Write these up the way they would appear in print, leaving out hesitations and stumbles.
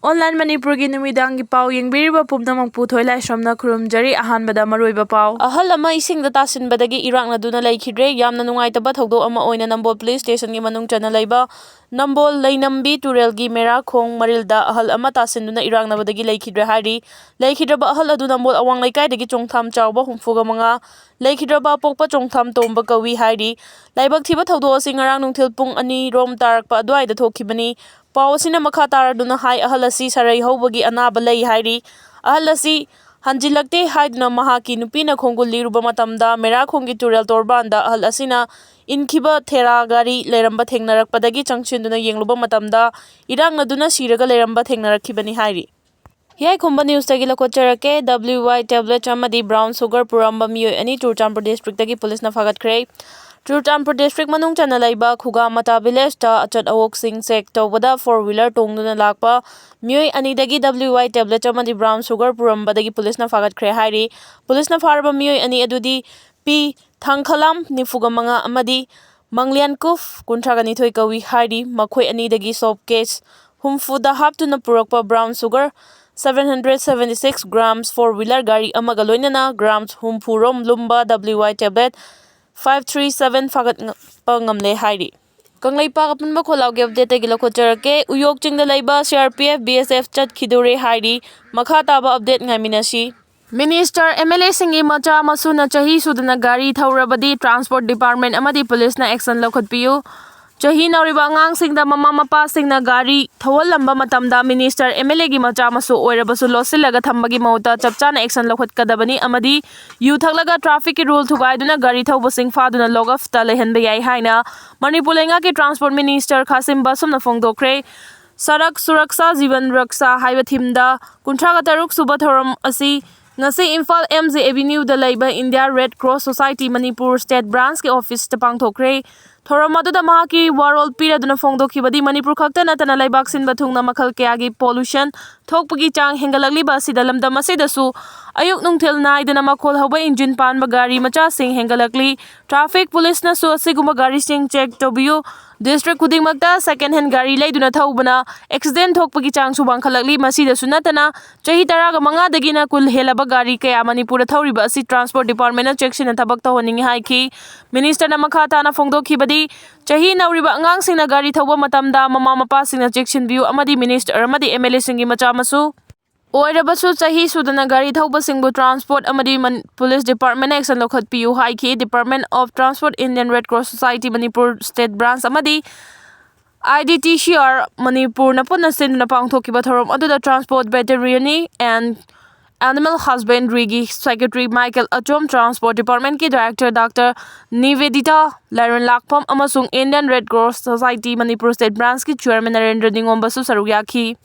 Online Manipuri numidangi pau yengbiriba pumnamang puthoi laisramna khurumjari ahanbada maroiba pau. Ahal ama isingda tasinbadagi irangna duna Leikhidre yamna nungaitaba thogdok ama oina Nambol Police Station gi manung chana leiba Nambol Leinambi Turelgi Mera Khong Marilda ahal ama tasinduna irangnabadagi Leikhidre hari Leikhidre ba ahal adu Nambol awang leikaidagi chongtham chawba humfuga manga Leikhidre ba pokpa chongtham tomba kawi hari laibak thiba thogdok asing ngarang nungthil pung 2 rom tarakpa adwaida thokhibani Pau asina makha taraduna hai ahal asi sarai hobagi anaba lei hairi ahal asi hanjilakte haiduna mahaki nupina khongul liruba matamda mera khongi turel torbanda ahal asina inkhiba thera gari leramba thengnarakpadagi changchinduna yengluba matamda irangna duna siraga leramba thengnarakibani hairi Yai khumba news tagi lakocharake WY tablet amadi brown sugar puramba miyoi ani Churchandpur district tagi police na fagatkhre Churchandpur district manung chana laiba khuga mata village ta achat Uyokching sek tawbada 4-wheeler tongduna lakpa miyoi ani dagi WY tablet amadi brown sugar puramba dagi police na fagatkhre hairi police na faraba miyoi ani adudi P Thangkhalam nifugamanga amadi Manglian Kuf kuntragani thoi kawi hairi makhoi ani dagi soap case humfuda haptuna purakpa brown sugar 776 grams 4-wheeler gari amaga loinana grams humpurom lumba WY tablet 537 fagat pangamle hairi kanglai pagapunba kholauge update gi lakocharake Uyokching da laiba CRPF Bsf chat khidure hairi makha taba update ngaminasi Minister MLA singi macha masuna chahi sudana gari thaurabadi transport department amadi police na action lakhotpiu Chahi nauriba angang singda mama mapa singna gari thawalamba matamda minister MLA gi macha masu oirabasu losilaga thambagi mauta chapchana action lokhotkadabani amadi yu thaklaga traffic ki rule thugaiduna gari thawba sing faduna log off ta lehanba yai haina Manipur lenga ki transport minister Khasim Basumna phongdokre sarak suraksha jivan raksha haiba thimda 36 suba thoram asi ngasi Imphal MJ Avenue da laiba India Red Cross Society Manipur State Branch ki office ta pangthokre Thoramadu da mahaki warol pira duna phongdokhibadi Manipur khakta natana laibak sinba thungna makhal kayagi pollution thokpagi chang hengalakliba sida lamdam asidasu ayuk nungthil naidana makhol hauba engine panba gari macha sing hengalakli traffic police na su asiguma gari sing check tobiu district kudingmakta second hand gari leiduna thaubana accident thokpagi chang su bangkhalakli masida sunatana chahi taraga manga dagina kul helaba gari kaya Manipur thauriba asi transport department na check sina thabak tahoningi haiki minister na makha ta na phongdokhibadi chahi nauriba angang singna gari thauba matamda mama mapa singna check sin view amadi minister amadi MLA singi macha masu oirabasu chahi sudana gari thauba singbu transport amadi police department action lokhatpiu haiki Department of Transport Indian Red Cross Society Manipur State Branch amadi IDTCR Manipur na punna sinduna pangthokiba thorom aduda transport veterinary and Animal Husbandry gi Secretary Michael Achom Transport Department ki Director Dr. Nivedita Laren Lakpam amasung Indian Red Cross Society Manipur State Branch ki Chairman Narendra Dingombasu saruyaki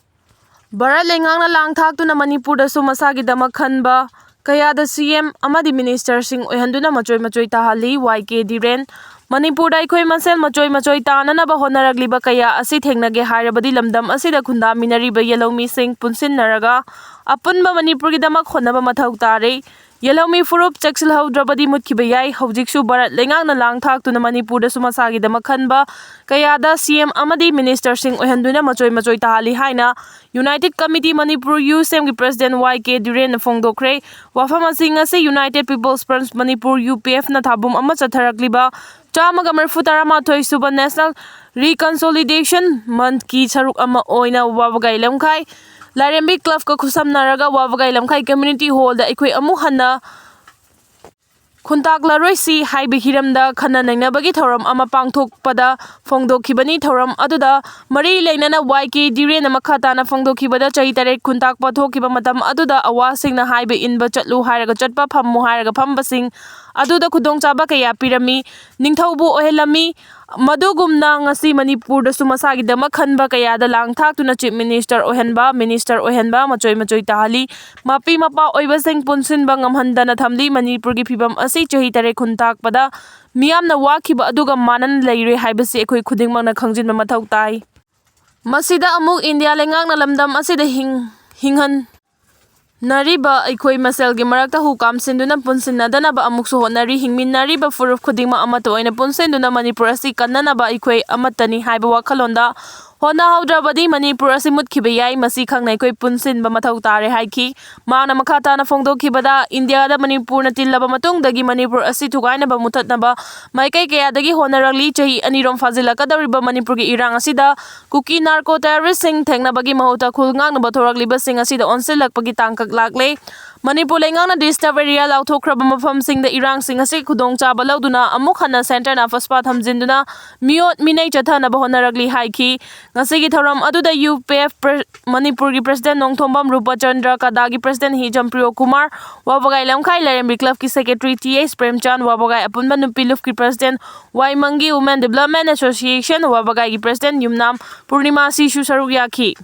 Bara lengang na lang thak tu na Manipur da sumasagi damak khanba kaya da CM amadi minister sing oihanduna machoy tahali YK Diren Manipur da ikoi masel machoy tanana ba honaragliba kaya asi thengnage hairabadi lamdam asida khunda minariba Yellomi Singh punsin naraga apunba Manipur gi damak khonaba mathau tare Yellomi furup chaksil haudrabadi mutkiba yai hawjiksu barat lengang na lang thak tu na Manipur da sumasagi damak khanba kaya da CM amadi minister sing oihanduna machoy tahali haina United Committee Manipur USM gi President YK Diren na phongdokre wafam asing ase United People's Front Manipur UPF na thabum ama chatharakliba Chamaga marfutara thoi suba National Reconsolidation Month ki saruk ama oina wabagai lamkhai Larembi Club ka khusam naraga wabagai lamkhai community hall da ikoi amu hanna Khuntak laroi si haibi hiramda khana nainabagi thoram ama pangthokpada phongdokhibani thoram aduda mari leinana YK Diren na makhata na phongdokhibada chahi tarek khuntak pathokhiba matam aduda awasingna haibe inba chatlu hairaga chatpa phammu hairaga phambasing aduda khudong chaba kaya pirami ningthaubu ohelami madugumna ngasi Manipur da sumasagi damak khanba kaya da langthak tuna chief minister ohenba machoy tahali mapi mapa oibasing punsin bangam handana thamli Manipur gi phibam asi chahi tare khuntak pada miyamna wakhiba aduga manan leire haibasi ekhoi khudingmangna khangjinba mathau tai masida amuk India lengang na lamdam asida hinghan Nariba ikoi masel gi marakta hukam sinduna punsinadana ba amuk so honari hingmin nariba furuf khudingma amato oina punsinduna Manipur asi kannana ba ikoi amatani haiba wakhalonda ꯍꯣꯠꯅꯍꯧꯗ꯭ꯔꯕꯗꯤ Manipur ꯑꯁꯤ ꯃꯨꯠꯈꯤꯕ ꯌꯥꯏ, ꯃꯁꯤ ꯈꯪꯅ ꯑꯩꯈꯣꯏ ꯄꯨꯟꯁꯤꯟꯕ ꯃꯊꯧ ꯇꯥꯔꯦ ꯍꯥꯏꯈꯤ꯫ ꯃꯍꯥꯛꯅ ꯃꯈꯥ ꯇꯥꯅ ꯐꯣꯡꯗꯣꯛꯈꯤꯕꯗ ꯏꯟꯗꯤꯌꯥꯗ ꯃꯅꯤꯄꯨꯔꯅ ꯇꯤꯜꯂꯕ ꯃꯇꯨꯡꯗꯒꯤ ꯃꯅꯤꯄꯨꯔ ꯑꯁꯤ ꯊꯨꯒꯥꯏꯅꯕ ꯃꯨꯠꯊꯠꯅꯕ ꯃꯥꯏꯀꯩ ꯀꯌꯥꯗꯒꯤ ꯍꯣꯠꯅꯔꯛꯂꯤ꯫ ꯆꯍꯤ 2ꯔꯣꯝ ꯐꯥꯖꯤꯜꯂꯛꯀꯗꯧꯔꯤꯕ ꯃꯅꯤꯄꯨꯔꯒꯤ ꯏꯔꯥꯡ ꯑꯁꯤꯗ ꯀꯨꯀꯤ ꯅꯥꯔꯀꯣ ꯇꯦꯔꯣꯔꯤꯁꯁꯤꯡ ꯊꯦꯡꯅꯕꯒꯤ ꯃꯍꯨꯠꯇ ꯈꯨꯜ ꯉꯥꯛꯅꯕ ꯊꯣꯔꯛꯂꯤꯕꯁꯤꯡ ꯑꯁꯤꯗ ꯑꯣꯟꯁꯤꯜꯂꯛꯄꯒꯤ ꯇꯥꯡꯀꯛ ꯂꯥꯛꯂꯦ꯫ ꯃꯅꯤꯄꯨꯔ ꯂꯩꯉꯥꯛꯅ ꯗꯤꯁꯇꯔꯕ ꯑꯦꯔꯤꯌꯥ ꯂꯥꯎꯊꯣꯛꯈ꯭ꯔꯕ ꯃꯐꯝꯁꯤꯡꯗ ꯏꯔꯥꯡꯁꯤꯡ ꯑꯁꯤ ꯈꯨꯗꯣꯡꯆꯥꯕ ꯂꯧꯗꯨꯅ ꯑꯃꯨꯛ ꯍꯟꯅ ꯁꯦꯟꯇꯔꯅ ꯐꯁꯄꯥ ꯊꯝꯖꯤꯟꯗꯨꯅ ꯃꯤꯑꯣꯠ ꯃꯤꯅꯩ ꯆꯠꯊꯅꯕ ꯍꯣꯠꯅꯔꯛꯂꯤ ꯍꯥꯏꯈꯤ꯫ ꯉꯁꯤꯒꯤ ꯊꯧꯔꯝ ꯑꯗꯨꯗ UPF ꯃꯅꯤꯄꯨꯔꯒꯤ ꯄ꯭ꯔꯁꯤꯗꯦꯟꯠ ꯅꯣꯡꯊꯣꯝꯕꯝ ꯔꯨꯄꯆꯟꯗ꯭ꯔ, ꯀꯗꯥꯒꯤ ꯄ꯭ꯔꯁꯤꯗꯦꯟꯠ ꯍꯤꯖꯝ ꯄ꯭ꯔꯤꯌꯣꯀꯨꯃꯥꯔ, ꯋꯥꯕꯒꯥꯏ ꯂꯝꯈꯥꯏ ꯂꯥꯏꯔꯦꯝꯕꯤ ꯀ꯭ꯂꯕꯀꯤ ꯁꯦꯀ꯭ꯔꯦꯇꯔꯤ TH ꯄ꯭ꯔꯦꯝꯆꯥꯟꯗ, ꯋꯥꯕꯒꯥꯏ ꯑꯄꯨꯟꯕ ꯅꯨꯄꯤ ꯂꯨꯞꯀꯤ ꯄ꯭ꯔꯁꯤꯗꯦꯟꯠ ꯋꯥꯏꯃꯪꯒꯤ ꯋꯨꯃꯦꯟ ꯗꯤꯚꯦꯂꯞꯃꯦꯟꯠ ꯑꯦꯁꯣꯁꯤꯌꯦꯁꯟ, ꯋꯥꯕꯒꯥꯏꯒꯤ ꯄ꯭ꯔꯁꯤꯗꯦꯟꯠ ꯌꯨꯝꯅꯥꯝ ꯄꯨꯔꯅꯤꯃꯥꯁꯤꯁꯨ ꯁꯔꯨꯛ ꯌꯥꯈꯤ꯫